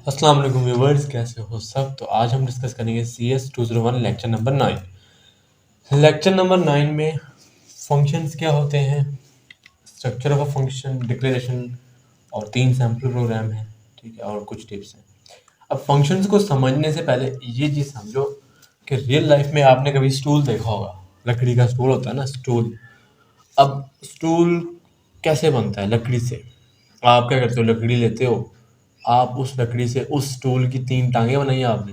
अस्सलाम वालेकुम व्यूवर्स, कैसे हो सब। तो आज हम डिस्कस करेंगे CS 201 lecture number 9। Lecture number 9 में फंक्शंस क्या होते हैं, structure of a function, declaration और 3 सैम्पल प्रोग्राम हैं, ठीक है, और कुछ टिप्स हैं। अब फंक्शंस को समझने से पहले ये चीज़ समझो कि रियल लाइफ में आपने कभी स्टूल देखा होगा। लकड़ी का स्टूल होता है ना, स्टूल। अब स्टूल कैसे बनता है? लकड़ी से। आप क्या करते हो? लकड़ी लेते हो, आप उस लकड़ी से उस स्टूल की 3 टाँगें बनाई आपने,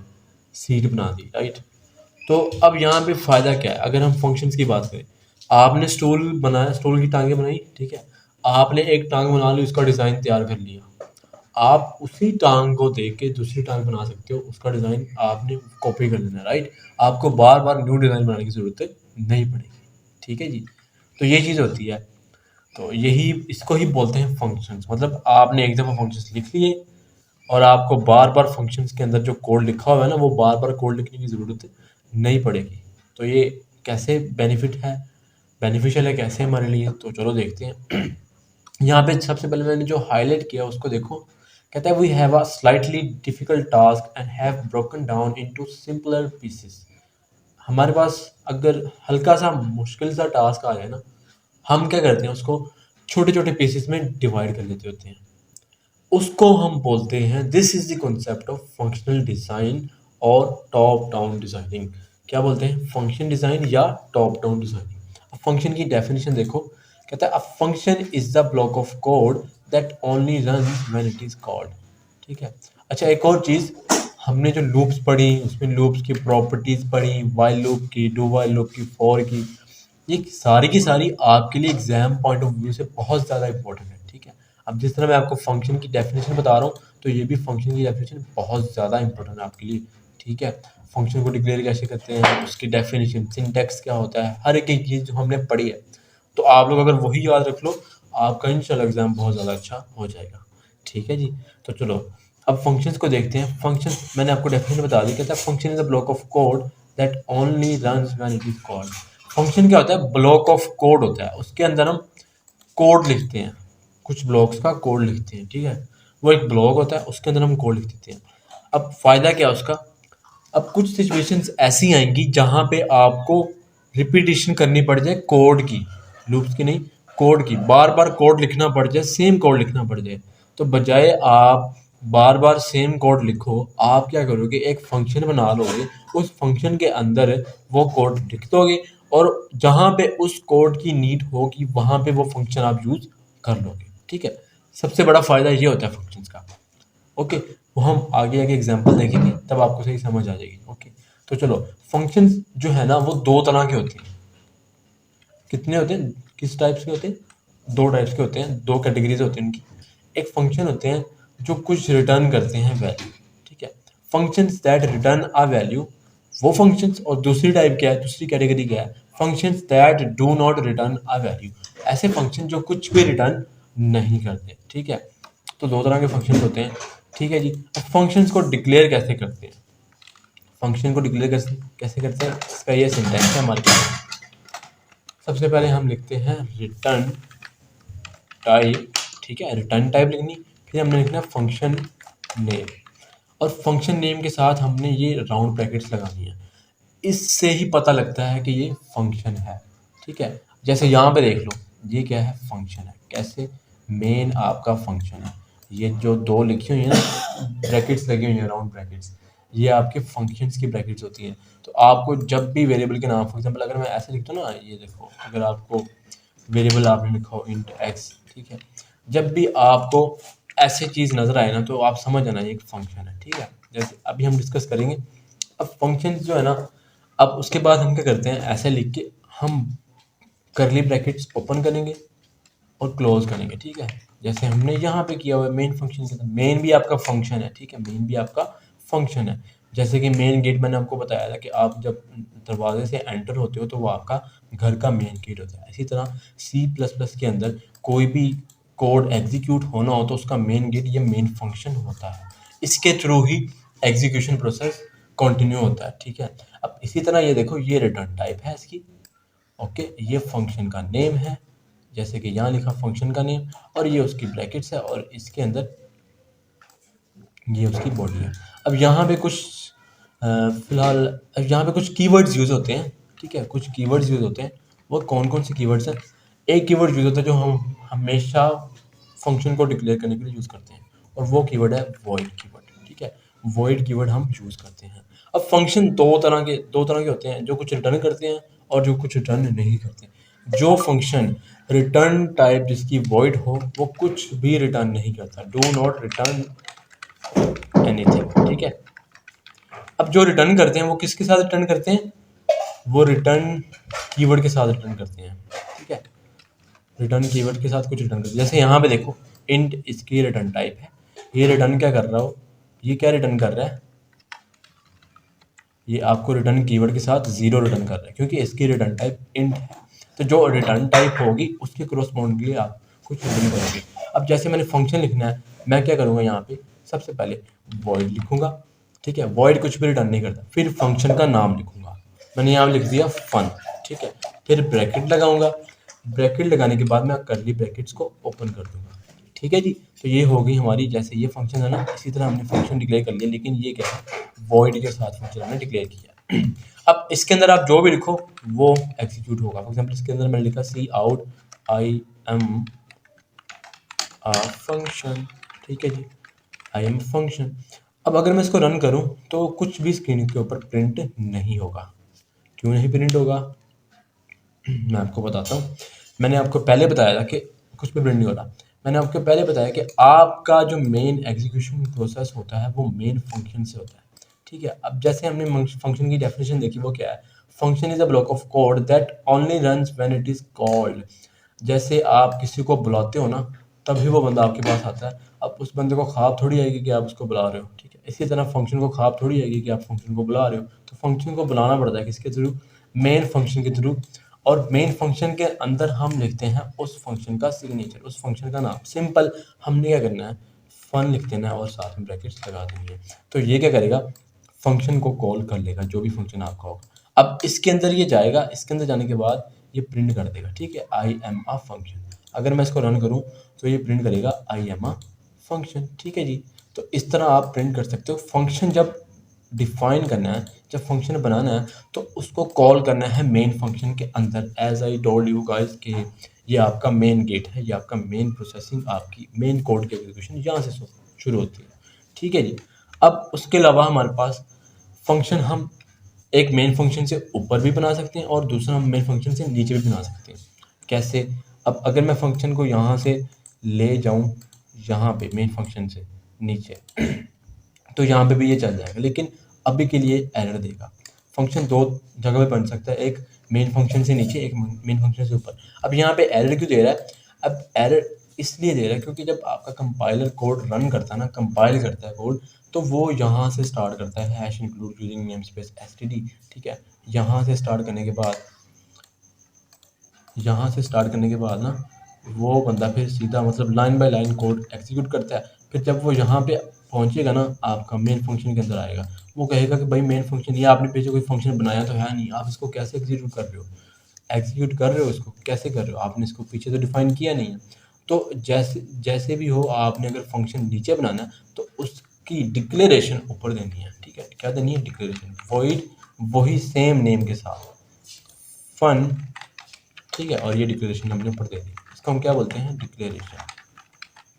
सीट बना दी, राइट? तो अब यहाँ पे फ़ायदा क्या है? अगर हम फंक्शंस की बात करें, आपने स्टूल बनाया, स्टूल की टाँगें बनाई, ठीक है? आपने एक टाँग बना ली, उसका डिज़ाइन तैयार कर लिया। आप उसी टाँग को देख के दूसरी टाँग बना सकते हो, उसका डिज़ाइन आपने कॉपी कर लेना है, राइट? आपको बार-बार न्यू डिज़ाइन बनाने की ज़रूरत नहीं पड़ेगी, ठीक है जी? तो ये चीज़ होती है। तो यही इसको ही बोलते हैं फंक्शंस। मतलब आपने एक दफ़ा फंक्शंस लिख लिए और आपको बार-बार फंक्शंस के अंदर जो कोड लिखा हुआ है ना, वो बार-बार कोड लिखने की ज़रूरत नहीं पड़ेगी। तो ये कैसे बेनिफिशियल है कैसे हमारे लिए, तो चलो देखते हैं। यहाँ पे सबसे पहले मैंने जो हाइलाइट किया उसको देखो। कहता है we have a slightly difficult task and have broken down into simpler pieces. हमारे पास अगर हल्का सा मुश्किल सा टास्क आ जाए ना, हम क्या करते हैं, उसको छोटे-छोटे पीसेस में डिवाइड कर लेते होते हैं। उसको हम बोलते हैं, this is the concept of functional design और टॉप डाउन डिज़ाइनिंग। क्या बोलते हैं? फंक्शन डिज़ाइन या टॉप डाउन डिज़ाइनिंग। अब फंक्शन की डेफिनेशन देखो। कहता है a function is the block of code that only runs when it is called. ठीक है। अच्छा, एक और चीज़, हमने जो लूप्स पढ़ी उसमें लूप्स की प्रॉपर्टीज़ पढ़ी, व्हाइल लूप की, डू व्हाइल लूप की, फॉर की। ये सारी की सारी आपके लिए एग्जाम पॉइंट ऑफ व्यू से बहुत ज़्यादा इंपॉर्टेंट है, ठीक है। अब जिस तरह मैं आपको फंक्शन की डेफिनेशन बता रहा हूँ, तो ये भी फंक्शन की डेफिनेशन बहुत ज़्यादा इंपॉर्टेंट है आपके लिए, ठीक है। फंक्शन को डिक्लेयर कैसे करते हैं, उसकी डेफिनेशन, सिंटैक्स क्या होता है, हर एक चीज़ जो हमने पढ़ी है, तो आप लोग अगर वही याद रख लो, आपका इंशाल्लाह एग्जाम बहुत ज़्यादा अच्छा हो जाएगा, ठीक है जी। तो चलो अब फंक्शंस को देखते हैं। फंक्शंस मैंने आपको डेफिनेशन बता दी। कहता है function is a block of code that only runs when it is called. Function क्या होता है? ब्लॉक ऑफ कोड होता है, उसके अंदर हम कोड लिखते हैं, कुछ ब्लॉक्स का कोड लिखते हैं, ठीक है। वो एक ब्लॉक होता है, उसके अंदर हम कोड लिख देते हैं। अब फायदा क्या है उसका? अब कुछ सिचुएशंस ऐसी आएंगी जहां पे आपको रिपीटिशन करनी पड़ जाए कोड की, लूप्स की नहीं, कोड की। बार बार कोड लिखना पड़ जाए, सेम कोड लिखना पड़ जाए, तो बजाय आप बार बार सेम कोड लिखो, आप क्या करोगे, एक फंक्शन बना लोगे, उस फंक्शन के अंदर वो कोड लिख दोगे, और जहां पे उस कोड की नीड होगी वहां पे वो फंक्शन आप यूज कर लोगे, ठीक है। सबसे बड़ा फायदा ये होता है फंक्शंस का। ओके, वो हम आगे आगे एग्जांपल देखेंगे, तब आपको सही समझ आ जाएगी। ओके, तो चलो, फंक्शंस जो है ना वो दो तरह के होते हैं। कितने होते हैं, किस टाइप्स के होते हैं? दो टाइप्स के होते हैं, दो कैटेगरीज होती हैं उनकी। एक फंक्शन होते हैं जो कुछ रिटर्न करते हैं वैल्यू, ठीक है। Functions that return a value, वो फंक्शंस। और दूसरी टाइप क्या है, दूसरी कैटेगरी क्या है? Functions that do not return a value. ऐसे फंक्शन जो कुछ भी रिटर्न नहीं करते, ठीक है। तो दो तरह के फंक्शन होते हैं, ठीक है जी। अब फंक्शंस को डिक्लेयर कैसे करते हैं? फंक्शन को डिक्लेयर कैसे कैसे करते हैं, इसका ये सिंटैक्स है हमारे पास। सबसे पहले हम लिखते हैं रिटर्न टाइप, ठीक है, रिटर्न टाइप लिखनी। फिर हमने लिखना फंक्शन नेम, और फंक्शन नेम के साथ हमने ये राउंड ब्रैकेट्स लगानी है। इससे ही पता लगता है कि ये फंक्शन है, ठीक है। जैसे यहाँ पे देख लो, ये क्या है? फंक्शन है। कैसे? मेन आपका फंक्शन है। ये जो दो लिखी हुई है ना, ब्रैकेट्स लगी हुई हैं, राउंड ब्रैकेट्स, ये आपके फंक्शंस की ब्रैकेट्स होती हैं। तो आपको जब भी वेरिएबल के नाम, फॉर एग्जांपल अगर मैं ऐसे लिखता हूँ ना, ये देखो, अगर आपको वेरिएबल आपने लिखा हो इंट एक्स, ठीक है, जब भी आपको ऐसे चीज़ नज़र आए ना, तो आप समझ जाना ये एक फंक्शन है, ठीक है। जैसे अभी हम डिस्कस करेंगे। अब फंक्शन जो है ना, अब उसके बाद हम क्या करते हैं, ऐसे लिख के हम करली ब्रैकेट्स ओपन करेंगे और क्लोज करेंगे, ठीक है। जैसे हमने यहाँ पे किया हुआ है मेन फंक्शन के अंदर। मेन भी आपका फंक्शन है, ठीक है, मेन भी आपका फंक्शन है। जैसे कि मेन गेट मैंने आपको बताया था कि आप जब दरवाजे से एंटर होते हो तो वो आपका घर का मेन गेट होता है। इसी तरह C++ के अंदर कोई भी कोड एग्जीक्यूट होना हो तो उसका मेन गेट, ये मेन फंक्शन होता है। इसके थ्रू ही एग्जीक्यूशन प्रोसेस कंटिन्यू होता है, ठीक है। अब इसी तरह ये देखो, ये रिटर्न टाइप है इसकी, ओके। ये फंक्शन का नेम है, जैसे कि यहाँ लिखा फंक्शन का नेम, और ये उसकी ब्रैकेट्स है, और इसके अंदर ये उसकी बॉडी है। अब यहाँ पे कुछ फिलहाल अब यहाँ पे कुछ कीवर्ड्स यूज़ होते हैं, ठीक है, कुछ कीवर्ड्स यूज़ होते हैं। वो कौन कौन से कीवर्ड्स हैं? एक कीवर्ड यूज़ होता है जो हम हमेशा फंक्शन को डिक्लेयर करने के लिए यूज़ करते हैं, और वो कीवर्ड है वॉइड कीवर्ड, ठीक है। वॉइड कीवर्ड हम यूज़ करते हैं। अब फंक्शन दो तरह के होते हैं, जो कुछ रिटर्न करते हैं और जो कुछ रिटर्न नहीं करते। जो फंक्शन रिटर्न टाइप जिसकी वॉइड हो वो कुछ भी रिटर्न नहीं करता, डू नॉट रिटर्न एनीथिंग, ठीक है। अब जो रिटर्न करते हैं वो किसके साथ रिटर्न करते हैं? वो रिटर्न कीवर्ड के साथ रिटर्न करते हैं, ठीक है। रिटर्न कीवर्ड के साथ कुछ रिटर्न करते हैं। जैसे यहाँ पे देखो, इंट इसकी रिटर्न टाइप है। ये रिटर्न क्या कर रहा हो, ये क्या रिटर्न कर रहा है? ये आपको रिटर्न कीवर्ड के साथ जीरो रिटर्न कर रहा है, क्योंकि इसकी रिटर्न टाइप इंट है। तो जो रिटर्न टाइप होगी उसके क्रॉसपोंडिंगली आप कुछ रिटर्न करोगे। अब जैसे मैंने फंक्शन लिखना है, मैं क्या करूँगा, यहाँ पे सबसे पहले वॉइड लिखूंगा, ठीक है। वॉइड कुछ भी रिटर्न नहीं करता। फिर फंक्शन का नाम लिखूंगा, मैंने यहाँ लिख दिया फन, ठीक है। फिर ब्रैकेट लगाऊंगा, ब्रैकेट लगाने के बाद मैं कर्ली ब्रैकेट्स को ओपन कर दूंगा, ठीक है जी। तो ये हो गई हमारी, जैसे ये फंक्शन है ना, इसी तरह हमने फंक्शन डिक्लेयर कर लिया, लेकिन ये क्या है, वॉइड के साथ फंक्शन हमने डिक्लेयर किया। अब इसके अंदर आप जो भी लिखो वो एग्जीक्यूट होगा। फॉर एग्जाम्पल इसके अंदर मैंने लिखा cout I am a function, ठीक है जी, आई एम फंक्शन। अब अगर मैं इसको रन करूं तो कुछ भी स्क्रीन के ऊपर प्रिंट नहीं होगा। क्यों नहीं प्रिंट होगा, मैं आपको बताता हूँ। मैंने आपको पहले बताया था कि कुछ भी प्रिंट नहीं होता। मैंने आपको पहले बताया कि आपका जो मेन एग्जीक्यूशन प्रोसेस होता है वो मेन फंक्शन से होता है, ठीक है। अब जैसे हमने फंक्शन की डेफिनेशन देखी, वो क्या है? Function is a block of code that only runs when it is called. जैसे आप किसी को बुलाते हो ना, तभी वो बंदा आपके पास आता है। अब उस बंदे को ख्वाब थोड़ी आएगी कि आप उसको बुला रहे हो, ठीक है। इसी तरह फंक्शन को ख्वाब थोड़ी आएगी कि आप फंक्शन को बुला रहे हो। तो फंक्शन को बुलाना पड़ता है किसके थ्रू? मेन फंक्शन के थ्रू। और मेन फंक्शन के अंदर हम लिखते हैं उस फंक्शन का सिग्नेचर, उस फंक्शन का नाम। सिंपल, हमने क्या करना है, फन लिख देना है और साथ में ब्रैकेट्स लगा देंगे। तो ये क्या करेगा, फंक्शन को कॉल कर लेगा, जो भी फंक्शन आपका होगा। अब इसके अंदर ये जाएगा, इसके अंदर जाने के बाद ये प्रिंट कर देगा, ठीक है, आई एम अ फंक्शन। अगर मैं इसको रन करूं तो ये प्रिंट करेगा आई एम अ फंक्शन, ठीक है जी। तो इस तरह आप प्रिंट कर सकते हो। फंक्शन जब डिफाइन करना है, जब फंक्शन बनाना है, तो उसको कॉल करना है मेन फंक्शन के अंदर। As I told you guys कि ये आपका मेन गेट है, ये आपका मेन प्रोसेसिंग, आपकी मेन कोड की एग्जीक्यूशन यहाँ से शुरू होती है, ठीक है जी। अब उसके अलावा हमारे पास फंक्शन हम एक मेन फंक्शन से ऊपर भी बना सकते हैं और दूसरा हम मेन फंक्शन से नीचे भी बना सकते हैं। कैसे? अब अगर मैं फंक्शन को यहाँ से ले जाऊँ, यहाँ पे मेन फंक्शन से नीचे, तो यहाँ पे भी ये चल जाएगा, लेकिन अभी के लिए एरर देगा। फंक्शन दो जगह पे बन सकता है, एक मेन फंक्शन से नीचे, एक मेन फंक्शन से ऊपर। अब यहाँ पे एरर क्यों दे रहा है? अब एरर इसलिए दे रहा है क्योंकि जब आपका कंपाइलर कोड रन करता है ना, कंपाइल करता है कोड, तो वो यहाँ से स्टार्ट करता है hash include using name space STD, ठीक है। यहाँ से स्टार्ट करने के बाद, यहाँ से स्टार्ट करने के बाद ना, वो बंदा फिर सीधा मतलब line by line code execute करता है। फिर जब वो यहाँ पे पहुँचेगा ना, आपका मेन फंक्शन के अंदर आएगा, वो कहेगा कि भाई मेन फंक्शन, ये आपने पीछे कोई फंक्शन बनाया तो है नहीं, आप इसको कैसे एग्जीक्यूट कर रहे हो? एग्जीक्यूट कर रहे हो इसको कैसे कर रहे हो? आपने इसको पीछे तो डिफाइन किया नहीं है। तो जैसे जैसे भी हो, आपने अगर फंक्शन नीचे बनाना है तो उसकी डिक्लेरेशन ऊपर देनी है, ठीक है। क्या देनी है? डिक्लेरेशन वॉइड, वही सेम नेम के साथ फन, ठीक है। और ये डिक्लेरेशन हमने ऊपर दे दी। इसको हम क्या बोलते हैं? डिक्लेरेशन,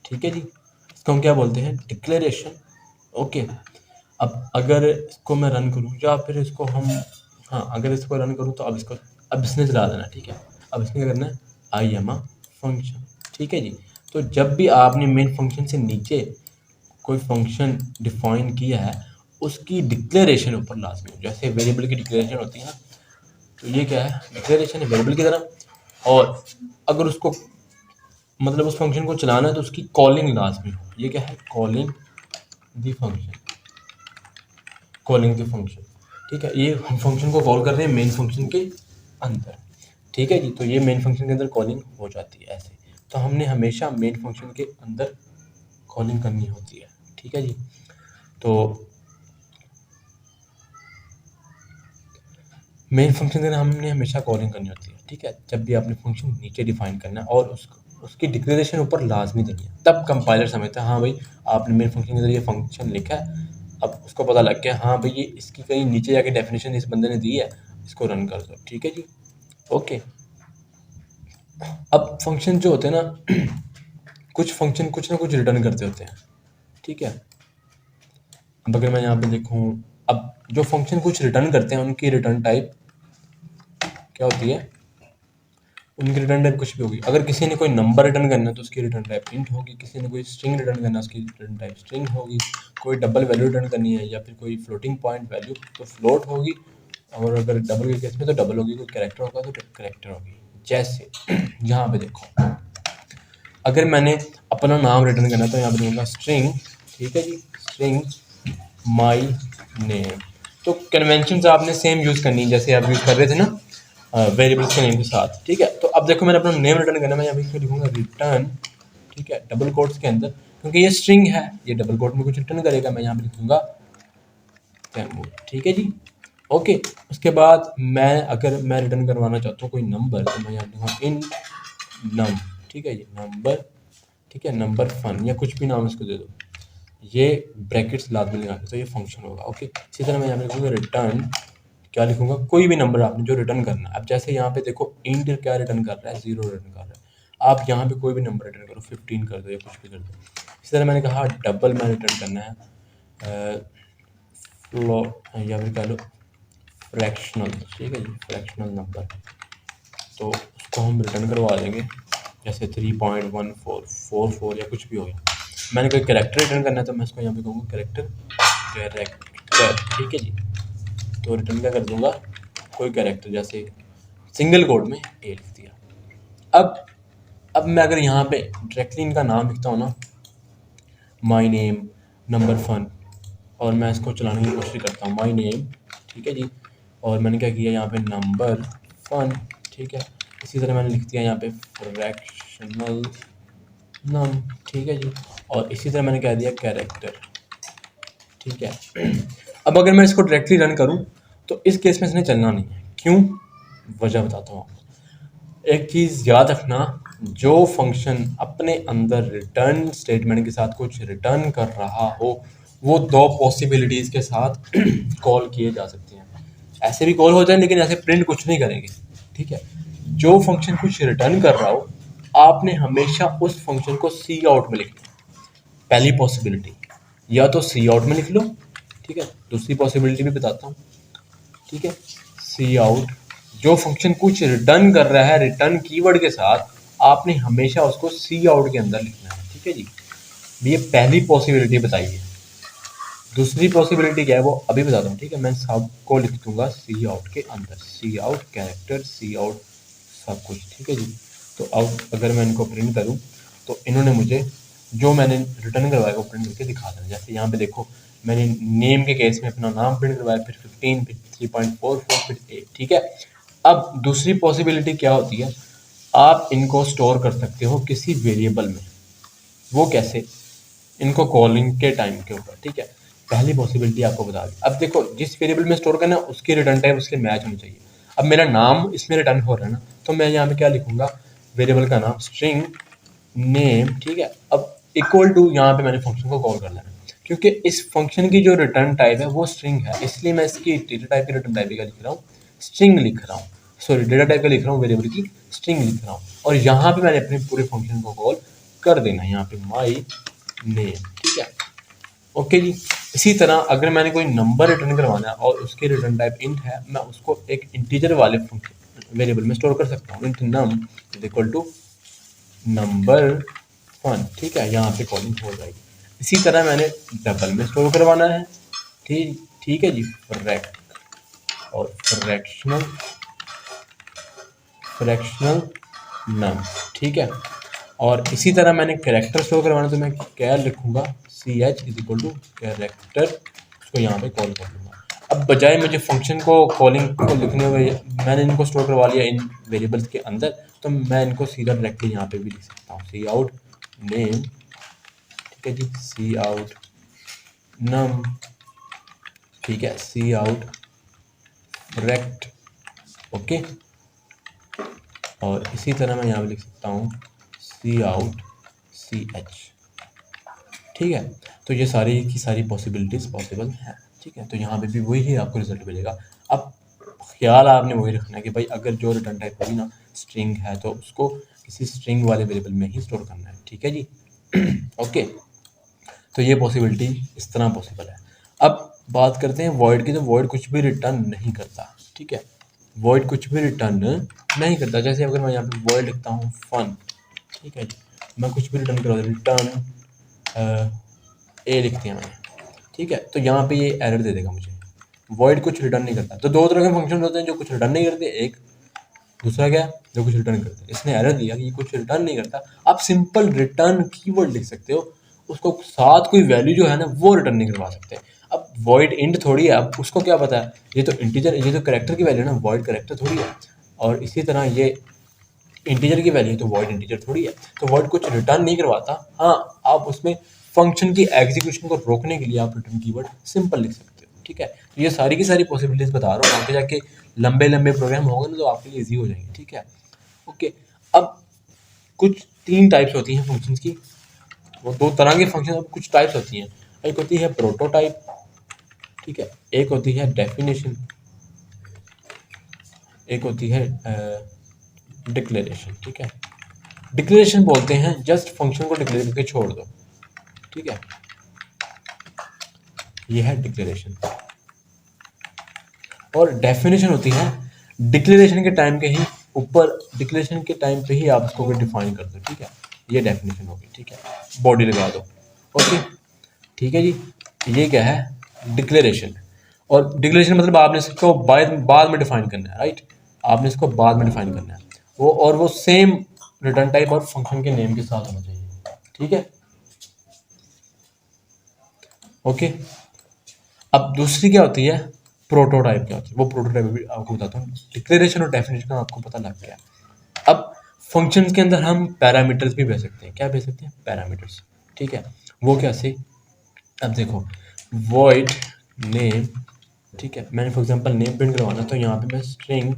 ठीक है जी। इसको हम क्या बोलते हैं? Declaration, okay. अब अगर इसको मैं रन करूँ या फिर इसको हम, हाँ, अगर इसको रन करूँ तो अब इसको, अब इसने चला देना, ठीक है। अब इसने क्या करना है? आई एम अ फंक्शन, ठीक है जी। तो जब भी आपने मेन फंक्शन से नीचे कोई फंक्शन डिफाइन किया है, उसकी डिक्लेरेशन ऊपर लाजमी हो। जैसे वेरिएबल की डिक्लेरेशन होती है ना, तो ये क्या है? डिक्लेरेशन है वेरिएबल की तरह। और अगर उसको मतलब उस फंक्शन को चलाना है तो उसकी कॉलिंग लाजमी हो। ये क्या है? Calling the function, calling the function, ठीक है। ये हम फंक्शन को कॉल कर रहे हैं मेन फंक्शन के अंदर, ठीक है जी। तो ये मेन फंक्शन के अंदर कॉलिंग हो जाती है ऐसे। तो हमने हमेशा मेन फंक्शन के अंदर कॉलिंग करनी होती है, ठीक है जी। तो मेन फंक्शन के अंदर हमने हमेशा कॉलिंग करनी होती है, ठीक है। जब भी आपने फंक्शन नीचे डिफाइन करना है और उसकी डिक्लेरेशन ऊपर लाजमी देनी है, तब कंपाइलर समझता है हाँ भाई आपने मेन फंक्शन के ज़रिए फंक्शन लिखा है, अब उसको पता लग गया हाँ भाई ये इसकी कहीं नीचे जाके डेफिनेशन इस बंदे ने दी है, इसको रन कर दो। ठीक है जी, ओके। अब फंक्शन जो होते हैं ना कुछ फंक्शन कुछ ना कुछ रिटर्न करते होते हैं। ठीक है, अब अगर मैं यहाँ पे देखूँ, अब जो फंक्शन कुछ रिटर्न करते हैं उनकी रिटर्न टाइप क्या होती है, उनकी रिटर्न टाइप कुछ भी होगी। अगर किसी ने कोई नंबर रिटर्न करना है तो उसकी रिटर्न टाइप इंट होगी, किसी ने कोई स्ट्रिंग रिटर्न करना है उसकी रिटर्न टाइप स्ट्रिंग होगी, कोई डबल वैल्यू रिटर्न करनी है या फिर कोई फ्लोटिंग पॉइंट वैल्यू तो फ्लोट होगी, और अगर डबल के केस में तो डबल होगी, कोई कैरेक्टर होगा तो कैरेक्टर होगी। जैसे यहाँ पे देखो, अगर मैंने अपना नाम रिटर्न करना है तो यहाँ पे दूंगा स्ट्रिंग, ठीक है जी, स्ट्रिंग माई नेम। तो कन्वेंशन आपने सेम यूज़ करनी है जैसे आप यूज़ कर रहे थे ना वेरिएबल्स के नेम के साथ। ठीक है, तो अब देखो मैंने अपना नेम रिटर्न करना है, मैं यहाँ पे लिखूंगा रिटर्न, ठीक है, डबल कोट्स के अंदर, क्योंकि ये स्ट्रिंग है, ये डबल कोट में कुछ रिटर्न करेगा, मैं यहाँ पे लिखूंगा तैमूर। ठीक है जी, ओके। उसके बाद मैं अगर मैं रिटर्न करवाना चाहता हूँ कोई नंबर तो मैं यहाँ लिखूँगा इन नम, ठीक है, ये नंबर, ठीक है, नंबर फन या कुछ भी नाम इसको दे दो, ये ब्रैकेट्स लाजमी लगा के, तो ये फंक्शन होगा। ओके, इसी तरह मैं यहाँ पे लिखूँगा रिटर्न, क्या लिखूँगा, कोई भी नंबर आपने जो रिटर्न करना है। अब जैसे यहाँ पे देखो इंट क्या रिटर्न कर रहा है, 0 रिटर्न कर रहा है, आप यहाँ पे कोई भी नंबर रिटर्न करो, 15 कर दो या कुछ भी कर दो। इसी तरह मैंने कहा डबल में रिटर्न करना है फ्लोट या फिर कह लो फ्रैक्शनल, ठीक है जी, फ्रैक्शनल नंबर, तो उसको हम रिटर्न करवा देंगे जैसे 3.1444 या कुछ भी हो गया। मैंने कोई कैरेक्टर रिटर्न करना है तो मैं इसको यहाँ पे कहूँगा कैरेक्टर, ठीक है जी, तो रिटर्न क्या कर दूंगा, कोई कैरेक्टर, जैसे सिंगल कोड में ए लिख दिया। अब मैं अगर यहाँ पे डायरेक्टली इनका नाम लिखता हूँ ना, माई नेम नंबर फन, और मैं इसको चलाने की कोशिश करता हूँ माई नेम, ठीक है जी, और मैंने क्या किया यहाँ पे नंबर फन, ठीक है, इसी तरह मैंने लिख दिया यहाँ पे फ्रैक्शनल नम, ठीक है जी, और इसी तरह मैंने कह दिया कैरेक्टर। ठीक है, अब अगर मैं इसको डायरेक्टली रन करूं तो इस केस में इसने चलना नहीं है। क्यों, वजह बताता हूँ आपको। एक चीज़ याद रखना, जो फंक्शन अपने अंदर रिटर्न स्टेटमेंट के साथ कुछ रिटर्न कर रहा हो वो दो पॉसिबिलिटीज़ के साथ कॉल किए जा सकते हैं। ऐसे भी कॉल हो जाए लेकिन ऐसे प्रिंट कुछ नहीं करेंगे। ठीक है, जो फंक्शन कुछ रिटर्न कर रहा हो आपने हमेशा उस फंक्शन को सी आउट में लिखना है। पहली पॉसिबिलिटी, या तो सी आउट में लिख लो, ठीक है, दूसरी पॉसिबिलिटी भी बताता हूँ, ठीक है, सी आउट, जो फंक्शन कुछ रिटर्न कर रहा है रिटर्न कीवर्ड के साथ आपने हमेशा उसको सी आउट के अंदर लिखना है। ठीक है जी, ये पहली पॉसिबिलिटी बताई है। दूसरी पॉसिबिलिटी क्या है वो अभी बताता हूँ। ठीक है, मैं सबको लिख दूंगा सी आउट के अंदर, सी आउट कैरेक्टर, सी आउट सब कुछ। ठीक है जी, तो अब अगर मैं इनको प्रिंट करूँ तो इन्होंने मुझे जो मैंने रिटर्न करवाया वो प्रिंट करके दिखा देना। जैसे यहाँ पे देखो मैंने नेम के केस में अपना नाम प्रिंट करवाया, फिर 15, फिर 3.44, फिर 8। ठीक है, अब दूसरी पॉसिबिलिटी क्या होती है, आप इनको स्टोर कर सकते हो किसी वेरिएबल में। वो कैसे, इनको कॉलिंग के टाइम के ऊपर। ठीक है, पहली पॉसिबिलिटी आपको बता दी। अब देखो जिस वेरिएबल में स्टोर करना है उसकी रिटर्न टाइप उसके मैच होनी चाहिए। अब मेरा नाम इसमें रिटर्न हो रहा है ना, तो मैं यहाँ पे क्या लिखूंगा, वेरिएबल का नाम स्ट्रिंग नेम। ठीक है, अब इक्वल टू यहाँ पे मैंने फंक्शन को कॉल कर लेना, क्योंकि इस फंक्शन की जो रिटर्न टाइप है वो स्ट्रिंग है, इसलिए मैं इसकी डेटा टाइप की रिटर्न टाइप का लिख रहा हूँ, स्ट्रिंग लिख रहा हूँ, सॉरी डेटा टाइप का लिख रहा हूँ, वेरिएबल की स्ट्रिंग लिख रहा हूँ, और यहाँ पे मैंने अपने पूरे फंक्शन को कॉल कर देना, यहाँ पे माई नेम। ठीक है, ओके जी। इसी तरह अगर मैंने कोई नंबर रिटर्न करवाना है और उसकी रिटर्न टाइप इंट है, मैं उसको एक इंटीजर वाले फंक्शन वेरिएबल में स्टोर कर सकता हूँ, int num is equal to number fun. ठीक है, यहाँ पे कॉलिंग हो जाएगी। इसी तरह मैंने डबल में स्टोर करवाना है, ठीक ठीक है जी, फ्रैक्ट और फ्रैक्शनल नम। ठीक है, और इसी तरह मैंने कैरेक्टर स्टोर करवाना, तो मैं क्या लिखूंगा, c h is equal to character, उसको यहाँ पे कॉल कर लूँगा। अब बजाय मुझे फंक्शन को कॉलिंग को लिखने हुए मैंने इनको स्टोर करवा लिया इन वेरिएबल्स के अंदर, तो मैं इनको सीधा डायरेक्टली यहाँ पे भी लिख सकता हूँ, सी आउट नेम, ठीक है जी, सी आउट नम, ठीक है, सी आउट रेक्ट। ओके, और इसी तरह मैं यहाँ पे लिख सकता हूँ सी आउट सी एच। ठीक है, तो ये सारी की सारी पॉसिबिलिटीज़ पॉसिबल हैं। ठीक है, तो यहाँ पे भी वही ही आपको रिजल्ट मिलेगा। अब ख्याल आपने वही रखना है कि भाई अगर जो रिटर्न टाइप होगी ना स्ट्रिंग है तो उसको किसी स्ट्रिंग वाले वेरिएबल में ही स्टोर करना है। ठीक है जी। ओके, तो ये पॉसिबिलिटी इस तरह पॉसिबल है। अब बात करते हैं वॉइड की, तो वॉइड कुछ भी रिटर्न नहीं करता। ठीक है, वॉइड कुछ भी रिटर्न नहीं करता। जैसे अगर मैं यहाँ पे वॉइड लिखता हूँ फन, ठीक है जी, मैं कुछ भी रिटर्न करा रिटर्न ए लिखते हैं मैंने। ठीक है, तो यहाँ पे ये एरर दे देगा मुझे। वॉइड कुछ रिटर्न नहीं करता। तो दो तरह के फंक्शन होते हैं जो कुछ रिटर्न नहीं करते, एक दूसरा क्या जो कुछ रिटर्न करते हैं। इसने एरर दिया कि ये कुछ रिटर्न नहीं करता। आप सिंपल रिटर्न कीवर्ड लिख सकते हो, उसको साथ कोई वैल्यू जो है ना वो रिटर्न नहीं करवा सकते। अब वॉइड इंट थोड़ी है, अब उसको क्या पता है ये तो इंटीजर, ये तो करेक्टर की वैल्यू है ना, वॉइड करेक्टर थोड़ी है। और इसी तरह ये इंटीजर की वैल्यू तो वॉइड इंटीजर थोड़ी है। तो वॉइड कुछ रिटर्न नहीं करवाता। हाँ, आप उसमें फंक्शन की एग्जीक्यूशन को रोकने के लिए आप रिटर्न कीवर्ड सिंपल लिख सकते हो। ठीक है, तो ये सारी की सारी पॉसिबिलिटीज बता रहा हूँ। आगे जाके लंबे लंबे प्रोग्राम होंगे ना तो आपके लिए ईजी हो जाएंगे। ठीक है, ओके। अब कुछ तीन टाइप्स होती हैं फंक्शंस की, वो दो तरह के फंक्शन, अब कुछ टाइप्स होती हैं। एक होती है प्रोटोटाइप, ठीक है, एक होती है डेफिनेशन, एक होती है डिक्लेरेशन। ठीक है, डिक्लेरेशन बोलते हैं जस्ट फंक्शन को डिक्लेयर करके छोड़ दो। ठीक है, ये है डिक्लेरेशन। और डेफिनेशन होती है डिक्लेरेशन के टाइम के ही ऊपर, डिक्लेरेशन के टाइम पे ही आप उसको डिफाइन कर दो। ठीक है, ये डेफिनेशन होगी। ठीक है, बॉडी लगा दो। ओके, ठीक है जी। ये क्या है डिक्लेरेशन। और डिक्लेरेशन मतलब आपने इसको बाद में डिफाइन करना है। राइट, आपने इसको बाद में डिफाइन करना है वो, और वो सेम रिटर्न टाइप और फंक्शन के नेम के साथ होना चाहिए। ठीक है, ओके। अब दूसरी क्या होती है प्रोटोटाइप। क्या होती है वो प्रोटोटाइप भी आपको बताता हूँ। डिक्लेरेशन और डेफिनेशन का आपको पता लग गया। अब फंक्शंस के अंदर हम पैरामीटर्स भी भेज सकते हैं। क्या भेज सकते हैं पैरामीटर्स। ठीक है, वो कैसे, अब देखो वॉइड नेम। ठीक है, मैंने फॉर एग्जांपल नेम प्रिंट करवाना तो यहाँ पे मैं स्ट्रिंग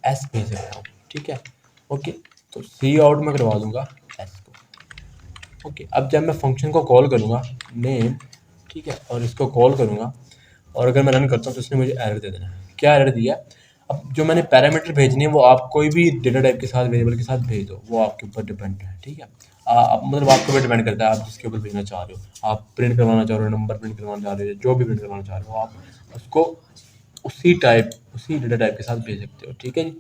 एस भेज सकता हूँ। ठीक है, ओके, तो सी आउट में करवा दूंगा एस को। ओके, अब जब मैं फंक्शन को कॉल करूँगा नेम, ठीक है, और इसको कॉल करूँगा और अगर मैं रन करता हूँ तो इसने मुझे एरर दे देना है। क्या एरर दिया, अब जो मैंने पैरामीटर भेजने हैं वो आप कोई भी डेटा टाइप के साथ वेरिएबल के साथ भेज दो, वो आपके ऊपर डिपेंड है। ठीक है, मतलब आपके ऊपर डिपेंड करता है आप जिसके ऊपर भेजना चाह रहे हो। आप प्रिंट करवाना चाह रहे हो, नंबर प्रिंट करवाना चाह रहे हो, जो भी प्रिंट करवाना चाह रहे हो आप उसको उसी डेटा टाइप के साथ भेज सकते हो। ठीक है जी।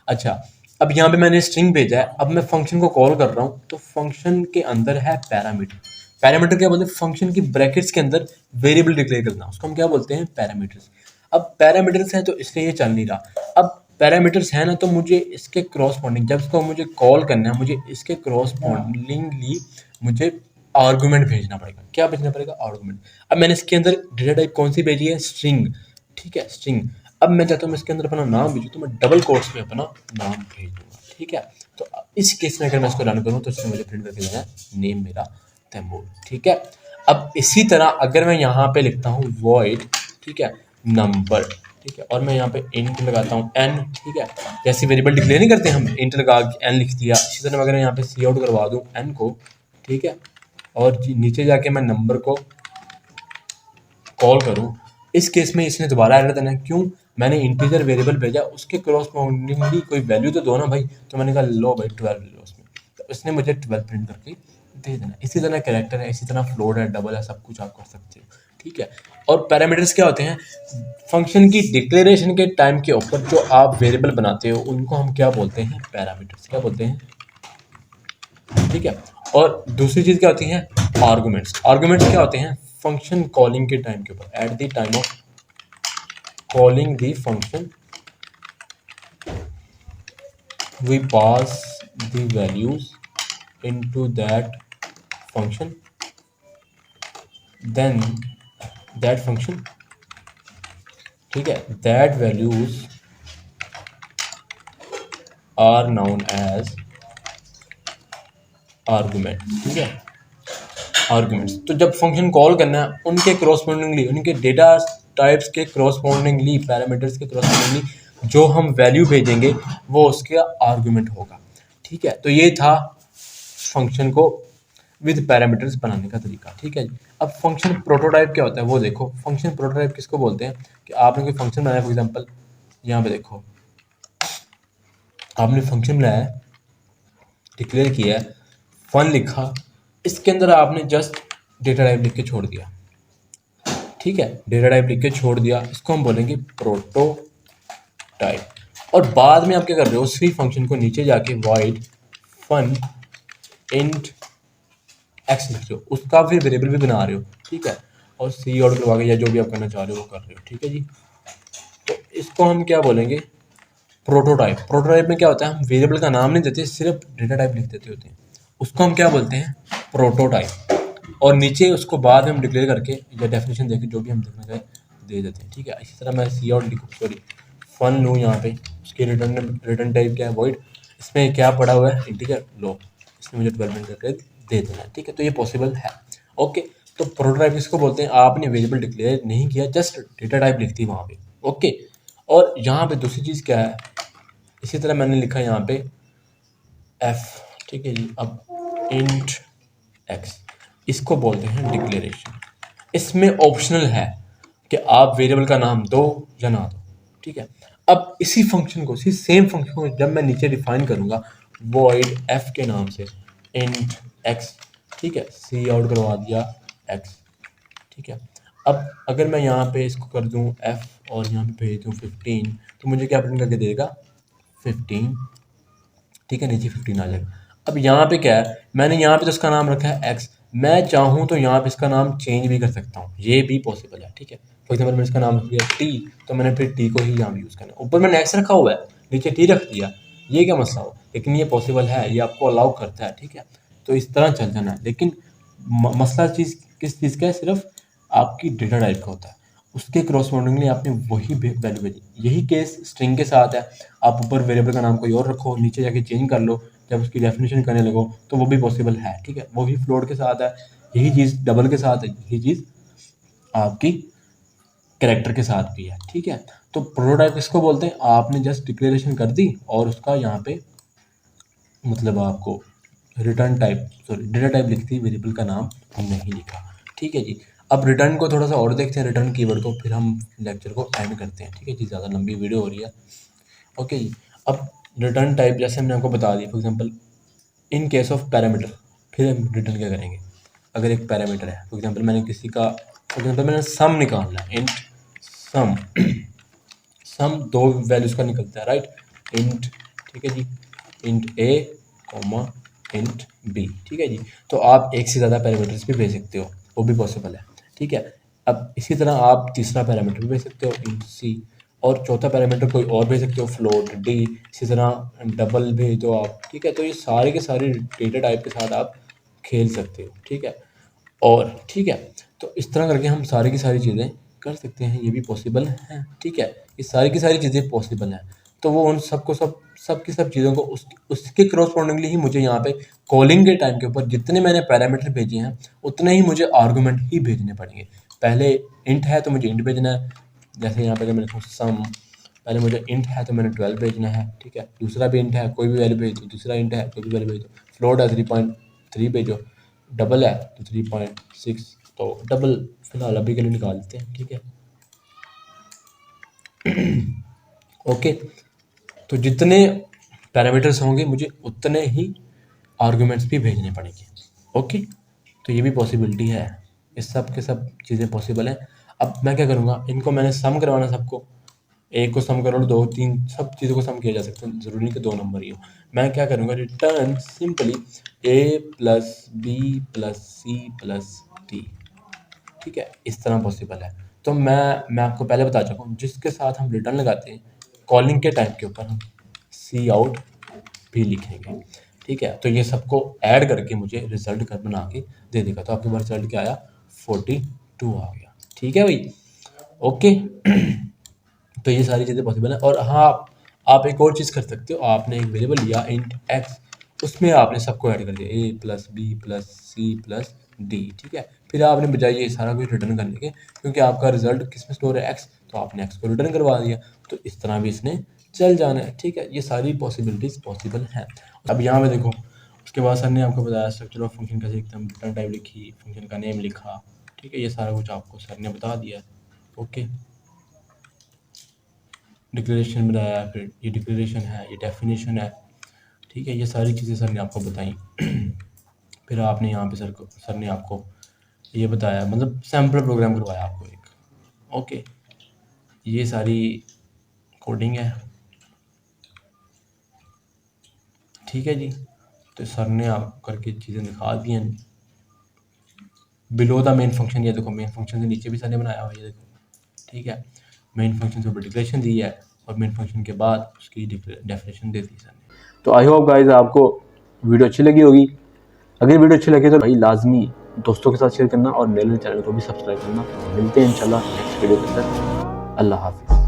अच्छा, अब यहाँ पे मैंने स्ट्रिंग भेजा है, अब मैं फंक्शन को कॉल कर रहा हूँ तो फंक्शन के अंदर है पैरामीटर। पैरामीटर क्या बोलते हैं, फंक्शन की ब्रैकेट्स के अंदर वेरिएबल डिक्लेयर करना, उसको हम क्या बोलते हैं पैरामीटर्स। अब पैरामीटर्स हैं तो इसलिए ये चल नहीं रहा। अब पैरामीटर्स है ना तो मुझे इसके क्रॉसपॉन्डिंग, जब इसको मुझे कॉल करना है मुझे इसके क्रॉसपॉन्डिंगली मुझे आर्गूमेंट भेजना पड़ेगा। क्या भेजना पड़ेगा आर्गूमेंट। अब मैंने इसके अंदर डेटा टाइप कौन सी भेजी है स्ट्रिंग। ठीक है, स्ट्रिंग। अब मैं चाहता हूँ मैं इसके अंदर अपना नाम भेजूँ तो मैं डबल कोट्स में अपना नाम भेज दूंगा। ठीक है, तो इस केस में अगर मैं इसको रन करूँ तो इसमें मुझे प्रिंट करके देना है नेम मेरा तैमूर। ठीक है, अब इसी तरह अगर मैं यहाँ पे लिखता हूँ वॉइड, ठीक है, नंबर, ठीक है, और मैं यहाँ पे इंट लगाता हूँ n। ठीक है, जैसे वेरिएबल डिक्लेयर नहीं करते हम, इंट लगा n लिख दिया, इसी तरह अगर यहाँ पे सी आउट करवा दूँ n को। ठीक है, और नीचे जाके मैं नंबर को कॉल करूँ, इस केस में इसने दोबारा एरर देना है। क्यों, मैंने इंटीजर वेरिएबल भेजा, उसके क्रॉसपॉन्डिंगली कोई वैल्यू तो दो ना भाई। तो मैंने कहा लो भाई 12 ले लो उसमें, तो इसने मुझे 12 प्रिंट करके दे देना। इसी तरह कैरेक्टर है, इसी तरह फ्लोट है, डबल है, सब कुछ आप कर सकते हो। ठीक है, और पैरामीटर्स क्या होते हैं, फंक्शन की डिक्लेरेशन के टाइम के ऊपर जो आप वेरिएबल बनाते हो उनको हम क्या बोलते हैं पैरामीटर्स। क्या बोलते हैं, ठीक है। और दूसरी चीज क्या होती है आर्गुमेंट्स। आर्गुमेंट्स क्या होते हैं फंक्शन कॉलिंग के टाइम के ऊपर, at the time of calling the function we pass the values into that function, then that function, ठीक है, that values are known as argument. ठीक है, आर्गुमेंट्स। तो जब फंक्शन कॉल करना है उनके क्रॉसपॉन्डिंगली, उनके डेटा टाइप्स के क्रॉसपॉन्डिंगली, पैरामीटर्स के क्रॉसपॉन्डिंगली जो हम वैल्यू भेजेंगे वो उसका आर्गुमेंट होगा। ठीक है, तो ये था फंक्शन को विद पैरामीटर्स बनाने का तरीका। ठीक है जी। अब फंक्शन प्रोटोटाइप क्या होता है वो देखो। फंक्शन प्रोटोटाइप किसको बोलते हैं कि आपने कोई फंक्शन बनाया, फॉर एग्जांपल यहाँ पे देखो आपने फंक्शन बनाया है, डिक्लेयर किया है, फन लिखा, इसके अंदर आपने जस्ट डेटा टाइप लिख के छोड़ दिया। ठीक है, डेटा टाइप लिख के छोड़ दिया, इसको हम बोलेंगे प्रोटोटाइप। और बाद में आप क्या कर रहे हो, उसी फंक्शन को नीचे जाके वॉइड फन इंट एक्स लिख रहे हो, उसका फिर वेरिएबल भी बना रहे हो। ठीक है, और सी आउट करवा के या जो भी आप करना चाह रहे हो वो कर रहे हो। ठीक है जी। तो इसको हम क्या बोलेंगे, प्रोटोटाइप। प्रोटोटाइप में क्या होता है, हम वेरिएबल का नाम नहीं देते, सिर्फ डेटा टाइप लिख देते होते हैं, उसको हम क्या बोलते हैं, प्रोटोटाइप। और नीचे उसको बाद में हम डिक्लेयर करके या डेफिनेशन देके जो भी हम देखना चाहें दे देते हैं। ठीक है, इसी तरह मैं सी आउट लिखूँ, सॉरी फन लूँ यहाँ पे, उसकी रिटर्न टाइप क्या है, वॉइड, इसमें क्या पड़ा हुआ है, इंटीजर लो, इसमें मुझे 12 करके दे देना है। ठीक है, तो ये पॉसिबल है। ओके, तो प्रोटोटाइप इसको बोलते हैं, आपने वेरिएबल डिक्लेयर नहीं किया, जस्ट डेटा टाइप लिखती है वहाँ पे। ओके, और यहाँ पे दूसरी चीज़ क्या है, इसी तरह मैंने लिखा यहाँ पे एफ। ठीक है जी। अब इंट एक्स, इसको बोलते हैं डिक्लेरेशन। इसमें ऑप्शनल है कि आप वेरिएबल का नाम दो या ना दो। ठीक है, अब इसी फंक्शन को, इसी सेम फंक्शन को जब मैं नीचे डिफाइन करूंगा वॉइड एफ के नाम से इंट एक्स। ठीक है, सी आउट करवा दिया एक्स। ठीक है, अब अगर मैं यहाँ पे इसको कर दूँ एफ और यहाँ पे भेज दूँ 15, तो मुझे क्या प्रिंट करके देगा, 15। ठीक है, नीचे 15 आ जाएगा। अब यहाँ पे क्या है, मैंने यहाँ पे तो इसका नाम रखा है एक्स, मैं चाहूँ तो यहाँ पे इसका नाम चेंज भी कर सकता हूँ, ये भी पॉसिबल है। ठीक है, फॉर एग्जाम्पल मैंने इसका नाम रख दिया टी, तो मैंने फिर टी को ही यहाँ यूज़ करना है। ऊपर मैंने एक्स रखा हुआ है, नीचे टी रख दिया, ये क्या मसला हो, लेकिन ये पॉसिबल है, ये आपको अलाउ करता है। ठीक है, तो इस तरह चल जाना है। लेकिन मसला चीज़ किस चीज़ का है, सिर्फ आपकी डेटा टाइप का होता है, उसके क्रॉसपोंडिंगली आपने वही वैल्यू भेजी। यही केस स्ट्रिंग के साथ है, आप ऊपर वेरिएबल का नाम कोई और रखो, नीचे जाके चेंज कर लो, जब उसकी डेफिनेशन करने लगो तो वो भी पॉसिबल है। ठीक है, वो भी फ्लोट के साथ है, यही चीज़ डबल के साथ है, यही चीज़ आपकी कैरेक्टर के साथ भी है। ठीक है, तो प्रोटोटाइप किसको बोलते हैं, आपने जस्ट डिक्लेरेशन कर दी और उसका यहाँ पे मतलब आपको return type, sorry data type लिखती, वेरिएबल का नाम नहीं लिखा। ठीक है जी। अब रिटर्न को थोड़ा सा और देखते हैं, रिटर्न कीवर्ड को, फिर हम लेक्चर को एंड करते हैं। ठीक है जी, ज़्यादा लंबी वीडियो हो रही है। ओके जी। अब रिटर्न टाइप जैसे हमने आपको बता दिया, for example in case of parameter, फिर हम रिटर्न क्या करेंगे, अगर एक पैरामीटर है, फॉर एग्जांपल मैंने किसी का, फॉर एग्जांपल मैंने सम निकालना है, इंट सम, सम दो वैल्यूज़ का निकलता है, राइट, इंट, ठीक है जी, इंट ए कॉमा इंट बी। ठीक है जी, तो आप एक से ज़्यादा पैरामीटर्स भी भेज सकते हो, वो भी पॉसिबल है। ठीक है, अब इसी तरह आप तीसरा पैरामीटर भी भेज सकते हो, इंट सी, और चौथा पैरामीटर कोई और भेज सकते हो, फ्लोट डी, इसी तरह डबल भेज दो आप। ठीक है, तो ये सारे के सारे डेटा टाइप के साथ आप खेल सकते हो। ठीक है, और ठीक है, तो इस तरह करके हम सारी की सारी चीज़ें कर सकते हैं, ये भी पॉसिबल है। ठीक है, ये सारी की सारी चीज़ें पॉसिबल हैं। तो वो उन सबको सब की सब चीज़ों को उसके क्रॉसपोंडिंगली ही मुझे यहाँ पे कॉलिंग के टाइम के ऊपर जितने मैंने पैरामीटर भेजे हैं उतने ही मुझे आर्गूमेंट ही भेजने पड़ेंगे। पहले इंट है तो मुझे इंट भेजना है, जैसे यहाँ पे अगर मैंने सम, पहले मुझे इंट है तो मैंने 12 भेजना है। ठीक है, दूसरा भी इंट है, कोई भी वैल्यू भेज दो, दूसरा इंट है कोई भी वैल्यू भेज दो, फ्लोट है 3.3 भेजो, डबल है तो 3.6, तो डबल फिलहाल अभी के लिए निकाल लेते हैं। ठीक है, ओके, तो जितने पैरामीटर्स होंगे मुझे उतने ही आर्गुमेंट्स भी भेजने पड़ेंगे। ओके, तो ये भी पॉसिबिलिटी है, इस सब के सब चीज़ें पॉसिबल हैं। अब मैं क्या करूँगा, इनको मैंने सम करवाना, सबको एक को सम करो, दो तीन सब चीज़ों को सम किया जा सकता है, ज़रूरी नहीं कि दो नंबर ही हो। मैं क्या करूँगा, return simply A plus B plus C plus D. ठीक है, इस तरह पॉसिबल है। तो मैं आपको पहले बता चुका हूँ, जिसके साथ हम रिटर्न लगाते हैं कॉलिंग के टाइम के ऊपर हम सी आउट भी लिखेंगे। ठीक है, तो ये सबको ऐड करके मुझे रिजल्ट कर बना के दे देगा। तो आपके पास रिजल्ट क्या आया, 42 आ गया। ठीक है भाई, ओके। तो ये सारी चीज़ें पॉसिबल है। और हाँ, आप एक और चीज़ कर सकते हो, आपने एक वेरिएबल लिया इंट एक्स, उसमें आपने सबको ऐड कर दिया, A plus B plus C plus D. ठीक है, फिर आपने बजाय ये सारा कुछ रिटर्न करने के, क्योंकि आपका रिजल्ट किस में स्टोर है, एक्स, तो आपने एक्स को रिटर्न करवा दिया। तो इस तरह भी इसने चल जाना है। ठीक है, ये सारी पॉसिबिलिटीज़ पॉसिबल हैं। अब यहाँ पे देखो, उसके बाद सर ने आपको बताया स्ट्रक्चर ऑफ फंक्शन कैसे लिखते हैं, रिटर्न टाइप लिखी, फंक्शन का नेम लिखा, ठीक है, ये सारा कुछ आपको सर ने बता दिया। ओके, डिक्लेरेशन बनाया, फिर ये डिक्लेरेशन है, ये डेफिनेशन है, ठीक है, ये सारी चीज़ें सर ने आपको बताई। फिर आपने यहाँ पे सर ने आपको ये बताया, मतलब सैम्पल प्रोग्राम करवाया आपको एक। ओके, ये सारी कोडिंग है, ठीक है जी। तो सर ने आप करके चीज़ें दिखा दी हैं। बिलो द मेन फंक्शन, ये देखो मेन फंक्शन से नीचे भी सर ने बनाया हुआ, ये देखो, ठीक है। मेन फंक्शन से ऊपर डिक्लेरेशन दी है और मेन फंक्शन के बाद उसकी डेफिनेशन दे दी सर ने। तो आई होप गाइस आपको वीडियो अच्छी लगी होगी। अगर वीडियो अच्छी लगी तो भाई लाजमी दोस्तों के साथ शेयर करना और मेरे चैनल को भी सब्सक्राइब करना। मिलते हैं इंशाल्लाह नेक्स्ट वीडियो के अंदर। अल्लाह हाफिज़।